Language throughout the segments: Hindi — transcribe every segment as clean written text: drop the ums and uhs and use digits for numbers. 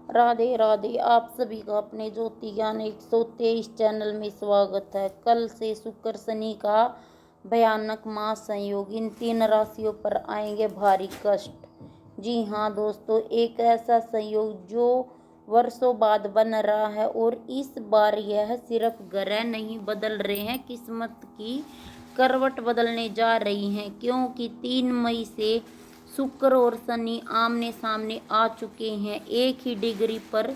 राधे राधे। आप सभी का अपने ज्योति ज्ञान 123 चैनल में स्वागत है। कल से शुक्र शनि का भयानक महासंयोग, इन 3 राशियों पर आएंगे भारी कष्ट। जी हाँ दोस्तों, एक ऐसा संयोग जो वर्षों बाद बन रहा है और इस बार यह सिर्फ ग्रह नहीं बदल रहे हैं, किस्मत की करवट बदलने जा रही हैं, क्योंकि 3 मई से शुक्र और शनि आमने सामने आ चुके हैं, एक ही डिग्री पर,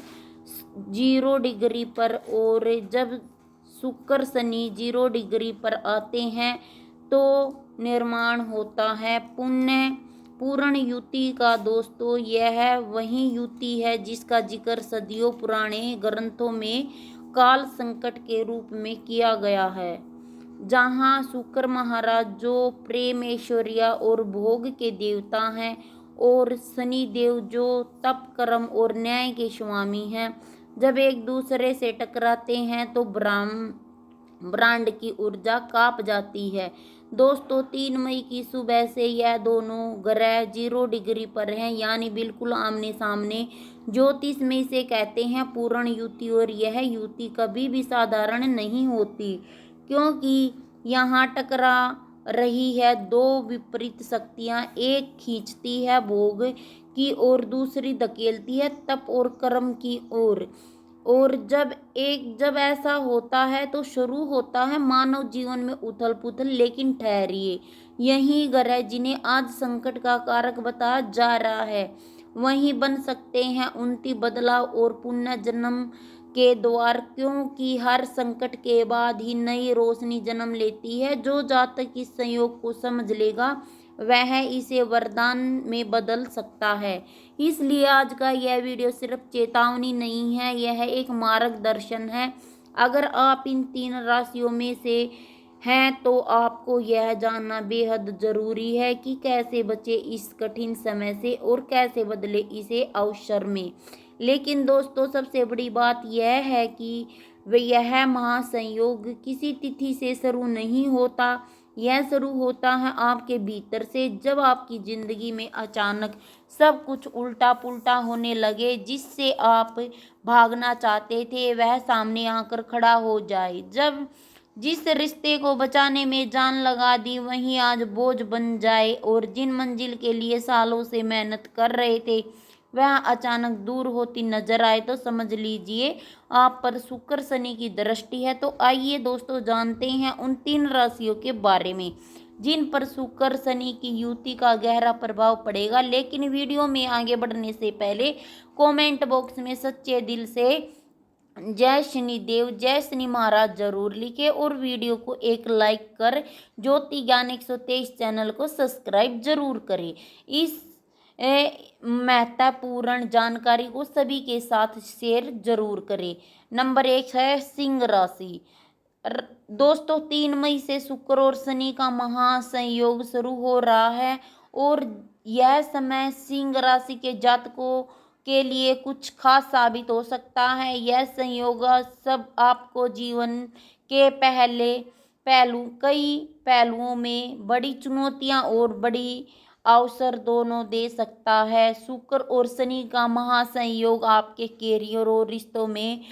0 डिग्री पर। और जब शुक्र शनि 0 डिग्री पर आते हैं तो निर्माण होता है पूर्ण युति का। दोस्तों, यह वही युति है जिसका जिक्र सदियों पुराने ग्रंथों में काल संकट के रूप में किया गया है, जहाँ शुक्र महाराज जो प्रेम, ऐश्वर्य और भोग के देवता हैं, और शनि देव जो तप, कर्म और न्याय के स्वामी हैं, जब एक दूसरे से टकराते हैं तो ब्रह्मांड की ऊर्जा कांप जाती है। दोस्तों, 3 मई की सुबह से यह दोनों ग्रह 0 डिग्री पर हैं, यानी बिल्कुल आमने सामने। ज्योतिष में इसे कहते हैं पूर्ण युति, और यह युति कभी भी साधारण नहीं होती, क्योंकि यहाँ टकरा रही है 2 विपरीत शक्तियाँ। एक खींचती है भोग की और दूसरी धकेलती है तप और कर्म की ओर। और जब ऐसा होता है तो शुरू होता है मानव जीवन में उथल पुथल। लेकिन ठहरिए, यही ग्रह जिन्हें आज संकट का कारक बताया जा रहा है, वही बन सकते हैं उनकी बदलाव और पुण्य जन्म के द्वार, क्योंकि हर संकट के बाद ही नई रोशनी जन्म लेती है। जो जातक इस संयोग को समझ लेगा वह इसे वरदान में बदल सकता है। इसलिए आज का यह वीडियो सिर्फ चेतावनी नहीं है, यह एक मार्गदर्शन है। अगर आप इन 3 राशियों में से हैं तो आपको यह जानना बेहद जरूरी है कि कैसे बचे इस कठिन समय से और कैसे बदले इसे अवसर में। लेकिन दोस्तों, सबसे बड़ी बात यह है कि यह महासंयोग किसी तिथि से शुरू नहीं होता, यह शुरू होता है आपके भीतर से। जब आपकी जिंदगी में अचानक सब कुछ उल्टा पुल्टा होने लगे, जिससे आप भागना चाहते थे वह सामने आकर खड़ा हो जाए, जब जिस रिश्ते को बचाने में जान लगा दी वहीं आज बोझ बन जाए, और जिन मंजिल के लिए सालों से मेहनत कर रहे थे वह अचानक दूर होती नजर आए, तो समझ लीजिए आप पर शुक्र शनि की दृष्टि है। तो आइए दोस्तों, जानते हैं उन 3 राशियों के बारे में जिन पर शुक्र शनि की युति का गहरा प्रभाव पड़ेगा। लेकिन वीडियो में आगे बढ़ने से पहले कमेंट बॉक्स में सच्चे दिल से जय शनि देव, जय शनि महाराज जरूर लिखे, और वीडियो को एक लाइक कर ज्योति ज्ञान 123 चैनल को सब्सक्राइब जरूर करें। इस महत्वपूर्ण जानकारी को सभी के साथ शेयर जरूर करें। नंबर 1 है सिंह राशि। दोस्तों, 3 मई से शुक्र और शनि का महासंयोग शुरू हो रहा है, और यह समय सिंह राशि के जातकों के लिए कुछ खास साबित हो सकता है। यह संयोग सब आपको जीवन के कई पहलुओं में बड़ी चुनौतियां और बड़ी अवसर दोनों दे सकता है। शुक्र और शनि का महासंयोग आपके कैरियर और रिश्तों में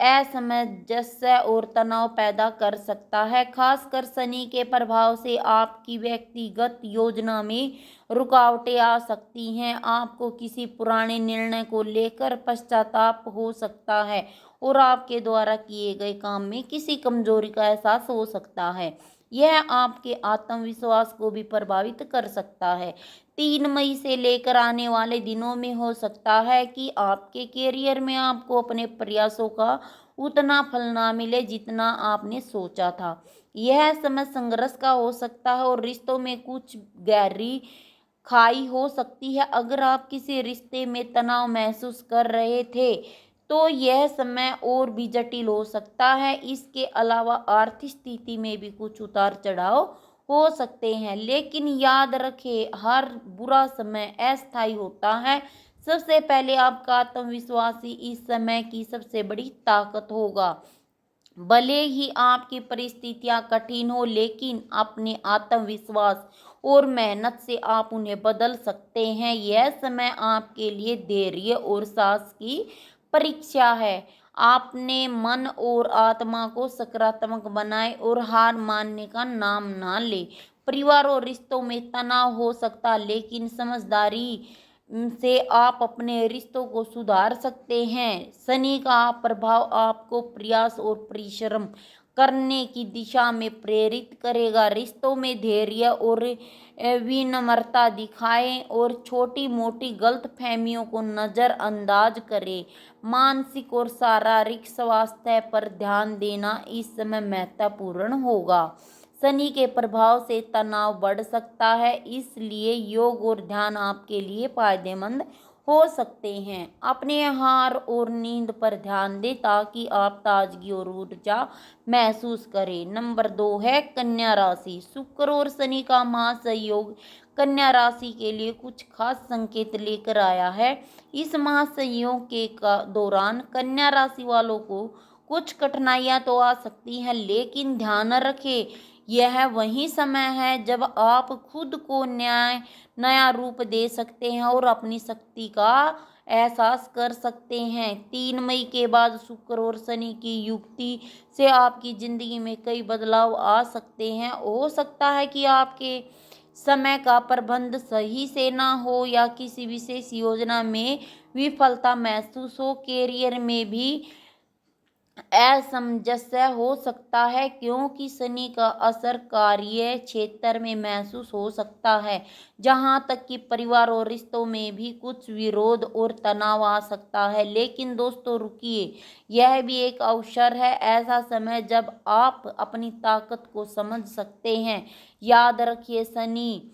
असमंजस्य और तनाव पैदा कर सकता है। खासकर शनि के प्रभाव से आपकी व्यक्तिगत योजना में रुकावटें आ सकती हैं। आपको किसी पुराने निर्णय को लेकर पश्चाताप हो सकता है, और आपके द्वारा किए गए काम में किसी कमजोरी का एहसास हो सकता है। यह आपके आत्मविश्वास को भी प्रभावित कर सकता है। 3 मई से लेकर आने वाले दिनों में हो सकता है कि आपके कैरियर में आपको अपने प्रयासों का उतना फल ना मिले जितना आपने सोचा था। यह समय संघर्ष का हो सकता है और रिश्तों में कुछ गहरी खाई हो सकती है। अगर आप किसी रिश्ते में तनाव महसूस कर रहे थे तो यह समय और भी जटिल हो सकता है। इसके अलावा आर्थिक स्थिति में भी कुछ उतार चढ़ाव हो सकते हैं, लेकिन याद रखें हर बुरा समय अस्थायी होता है। सबसे पहले आपका आत्मविश्वास ही इस समय की सबसे बड़ी ताकत होगा। भले ही आपकी परिस्थितियां कठिन हो, लेकिन अपने आत्मविश्वास और मेहनत से आप उन्हें बदल सकते हैं। यह समय आपके लिए धैर्य और साहस की परीक्षा है। आपने मन और आत्मा को सकारात्मक बनाए और हार मानने का नाम ना ले। परिवार और रिश्तों में तनाव हो सकता, लेकिन समझदारी से आप अपने रिश्तों को सुधार सकते हैं। शनि का प्रभाव आपको प्रयास और परिश्रम करने की दिशा में प्रेरित करेगा। रिश्तों में धैर्य और विनम्रता दिखाएं और छोटी मोटी गलतफहमियों को नज़रअंदाज करें। मानसिक और शारीरिक स्वास्थ्य पर ध्यान देना इस समय महत्वपूर्ण होगा। शनि के प्रभाव से तनाव बढ़ सकता है, इसलिए योग और ध्यान आपके लिए फायदेमंद हो सकते हैं। अपने आहार और नींद पर ध्यान दें ताकि आप ताजगी और ऊर्जा महसूस करें। नंबर 2 है कन्या राशि। शुक्र और शनि का महासंयोग कन्या राशि के लिए कुछ खास संकेत लेकर आया है। इस महासंयोग के दौरान कन्या राशि वालों को कुछ कठिनाइयां तो आ सकती हैं, लेकिन ध्यान रखें यह वही समय है जब आप खुद को नया रूप दे सकते हैं और अपनी शक्ति का एहसास कर सकते हैं। 3 मई के बाद शुक्र और शनि की युक्ति से आपकी जिंदगी में कई बदलाव आ सकते हैं। हो सकता है कि आपके समय का प्रबंध सही से ना हो या किसी विशेष योजना में विफलता महसूस हो। कैरियर में भी असमंजस्य हो सकता है, क्योंकि शनि का असर कार्य क्षेत्र में महसूस हो सकता है। जहां तक कि परिवार और रिश्तों में भी कुछ विरोध और तनाव आ सकता है। लेकिन दोस्तों रुकिए, यह भी एक अवसर है, ऐसा समय जब आप अपनी ताकत को समझ सकते हैं। याद रखिए, शनि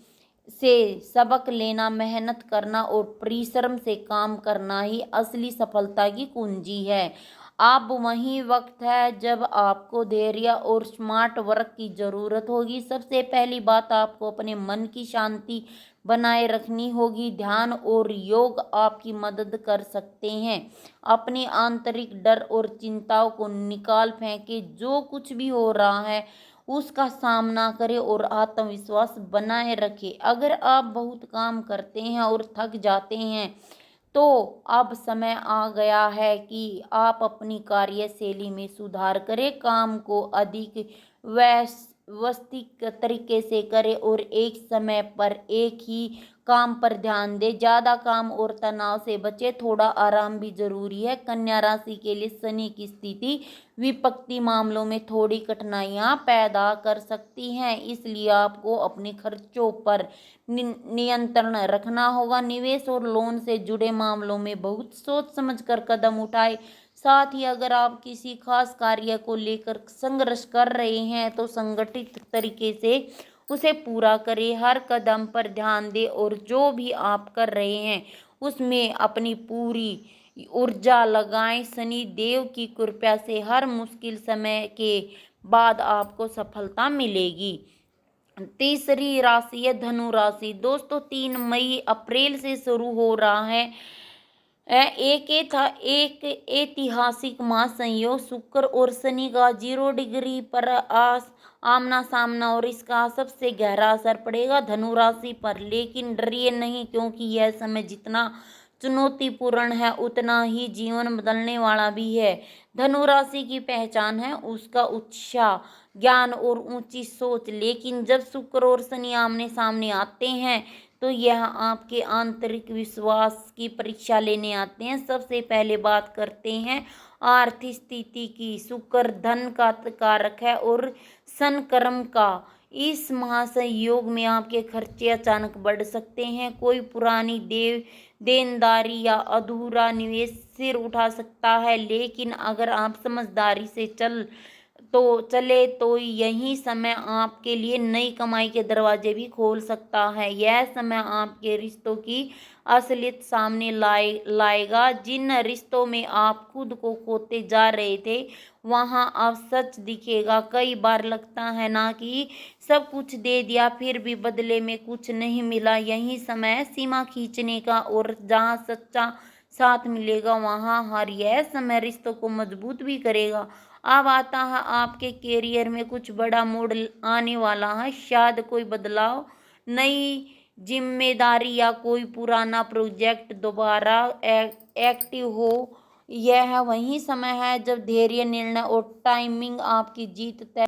से सबक लेना, मेहनत करना और परिश्रम से काम करना ही असली सफलता की कुंजी है। अब वही वक्त है जब आपको धैर्य और स्मार्ट वर्क की जरूरत होगी। सबसे पहली बात, आपको अपने मन की शांति बनाए रखनी होगी। ध्यान और योग आपकी मदद कर सकते हैं। अपनी आंतरिक डर और चिंताओं को निकाल फेंके। जो कुछ भी हो रहा है उसका सामना करें और आत्मविश्वास बनाए रखें। अगर आप बहुत काम करते हैं और थक जाते हैं तो अब समय आ गया है कि आप अपनी कार्यशैली में सुधार करें। काम को अधिक व्यवस्थित तरीके से करें और एक समय पर एक ही काम पर ध्यान दें। ज़्यादा काम और तनाव से बचें, थोड़ा आराम भी जरूरी है। कन्या राशि के लिए शनि की स्थिति विपत्ति मामलों में थोड़ी कठिनाइयां पैदा कर सकती हैं, इसलिए आपको अपने खर्चों पर नियंत्रण रखना होगा। निवेश और लोन से जुड़े मामलों में बहुत सोच समझकर कदम उठाएं। साथ ही अगर आप किसी खास कार्य को लेकर संघर्ष कर रहे हैं तो संगठित तरीके से उसे पूरा करें। हर कदम पर ध्यान दें और जो भी आप कर रहे हैं उसमें अपनी पूरी ऊर्जा लगाएं। शनि देव की कृपा से हर मुश्किल समय के बाद आपको सफलता मिलेगी। तीसरी राशि है धनु राशि। दोस्तों 3 मई अप्रैल से शुरू हो रहा है एक ऐतिहासिक महासंयोग। शुक्र और शनि का 0 डिग्री पर आमना सामना और इसका सबसे गहरा असर पड़ेगा धनु राशि पर। लेकिन डरिए नहीं, क्योंकि यह समय जितना चुनौतीपूर्ण है उतना ही जीवन बदलने वाला भी है। धनु राशि की पहचान है उसका उत्साह, ज्ञान और ऊंची सोच। लेकिन जब शुक्र और शनि आमने सामने आते हैं तो यह आपके आंतरिक विश्वास की परीक्षा लेने आते हैं। सबसे पहले बात करते हैं आर्थिक स्थिति की। शुक्र धन का कारक है और शन कर्म का। इस महासंयोग में आपके खर्चे अचानक बढ़ सकते हैं। कोई पुरानी देनदारी या अधूरा निवेश सिर उठा सकता है। लेकिन अगर आप समझदारी से चले तो यही समय आपके लिए नई कमाई के दरवाजे भी खोल सकता है। यह समय आपके रिश्तों की असलियत सामने लाएगा। जिन रिश्तों में आप खुद को खोते जा रहे थे वहां अब सच दिखेगा। कई बार लगता है ना कि सब कुछ दे दिया फिर भी बदले में कुछ नहीं मिला। यही समय सीमा खींचने का और जहां सच्चा साथ मिलेगा वहां हर यह समय रिश्तों को मजबूत भी करेगा। अब आता है आपके कैरियर में कुछ बड़ा मोड़ आने वाला है। शायद कोई बदलाव नई जिम्मेदारी या कोई पुराना प्रोजेक्ट दोबारा एक्टिव हो। यह वही समय है जब धैर्य, निर्णय और टाइमिंग आपकी जीत तय